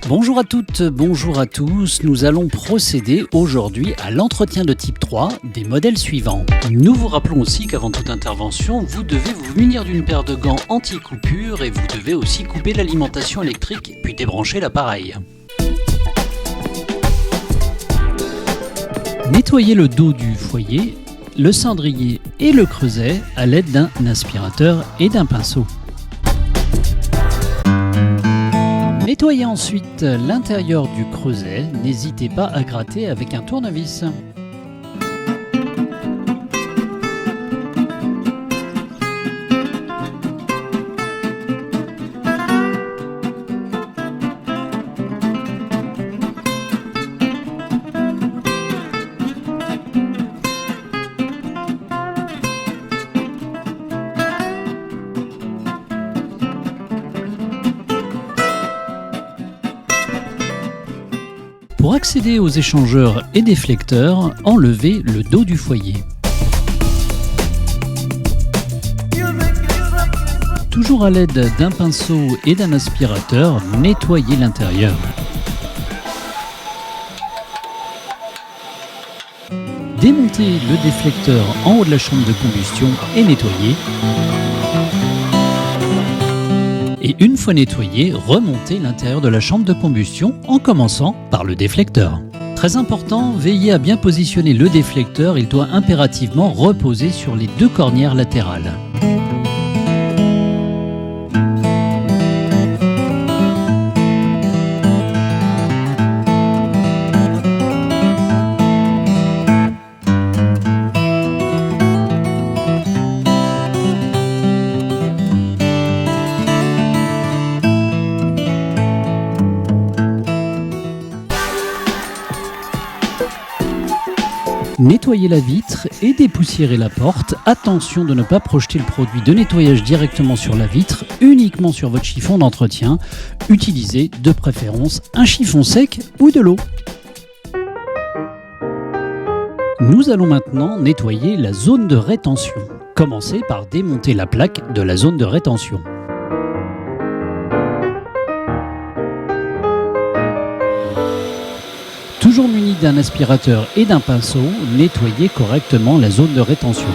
Bonjour à toutes, bonjour à tous. Nous allons procéder aujourd'hui à l'entretien de type 3 des modèles suivants. Nous vous rappelons aussi qu'avant toute intervention, vous devez vous munir d'une paire de gants anti-coupure et vous devez aussi couper l'alimentation électrique puis débrancher l'appareil. Nettoyez le dos du foyer, le cendrier et le creuset à l'aide d'un aspirateur et d'un pinceau. Nettoyez ensuite l'intérieur du creuset, n'hésitez pas à gratter avec un tournevis. Pour accéder aux échangeurs et déflecteurs, enlevez le dos du foyer. Toujours à l'aide d'un pinceau et d'un aspirateur, nettoyez l'intérieur. Démontez le déflecteur en haut de la chambre de combustion et nettoyez. Et une fois nettoyé, remontez l'intérieur de la chambre de combustion en commençant par le déflecteur. Très important, veillez à bien positionner le déflecteur, il doit impérativement reposer sur les deux cornières latérales. Nettoyez la vitre et dépoussiérez la porte. Attention de ne pas projeter le produit de nettoyage directement sur la vitre, uniquement sur votre chiffon d'entretien. Utilisez de préférence un chiffon sec ou de l'eau. Nous allons maintenant nettoyer la zone de rétention. Commencez par démonter la plaque de la zone de rétention. Toujours muni d'un aspirateur et d'un pinceau, nettoyez correctement la zone de rétention.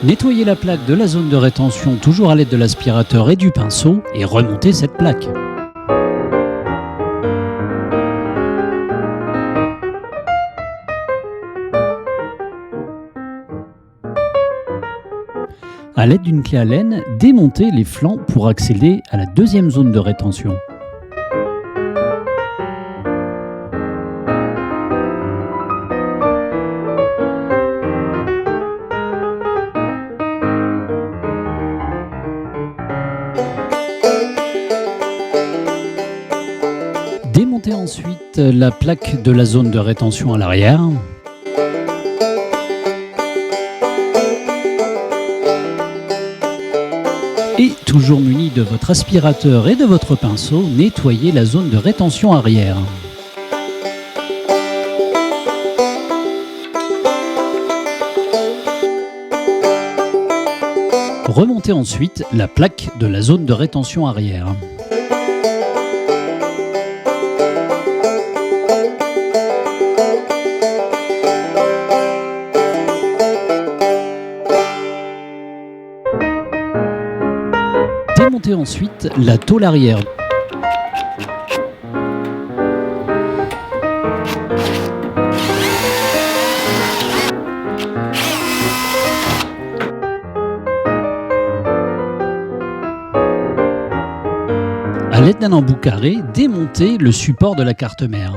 Nettoyez la plaque de la zone de rétention toujours à l'aide de l'aspirateur et du pinceau et remontez cette plaque. A l'aide d'une clé Allen, démontez les flancs pour accéder à la deuxième zone de rétention. Démontez ensuite la plaque de la zone de rétention à l'arrière. Et toujours muni de votre aspirateur et de votre pinceau, nettoyez la zone de rétention arrière. Remontez ensuite la plaque de la zone de rétention arrière. Démontez ensuite la tôle arrière. À l'aide d'un embout carré, démontez le support de la carte mère.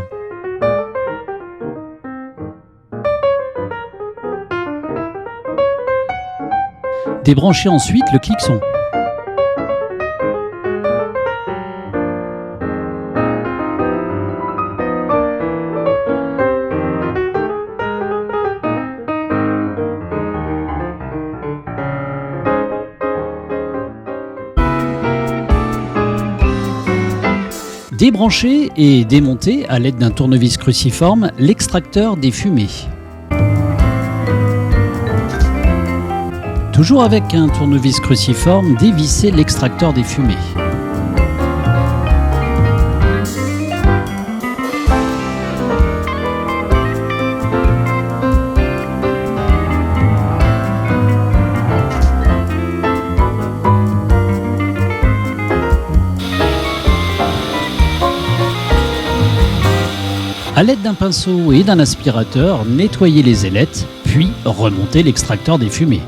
Débranchez ensuite le cliqueson. Débranchez et démontez à l'aide d'un tournevis cruciforme l'extracteur des fumées. Toujours avec un tournevis cruciforme, dévissez l'extracteur des fumées. A l'aide d'un pinceau et d'un aspirateur, nettoyez les ailettes, puis remontez l'extracteur des fumées.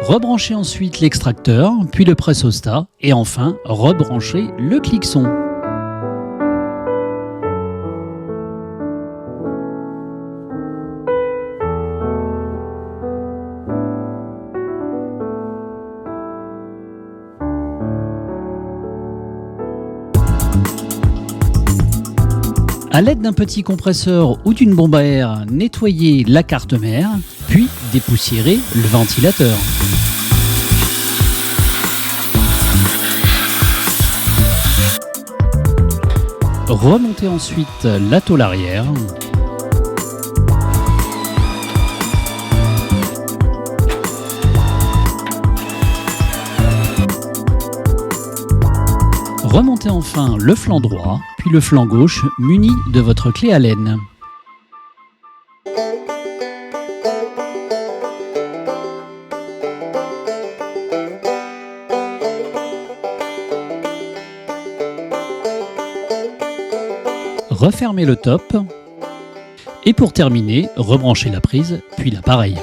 Rebranchez ensuite l'extracteur, puis le pressostat et enfin rebranchez le cliqueson. A l'aide d'un petit compresseur ou d'une bombe à air, nettoyez la carte mère, puis dépoussiérez le ventilateur. Remontez ensuite la tôle arrière. Remontez enfin le flanc droit, puis le flanc gauche muni de votre clé Allen. Refermez le top. Et pour terminer, rebranchez la prise, puis l'appareil.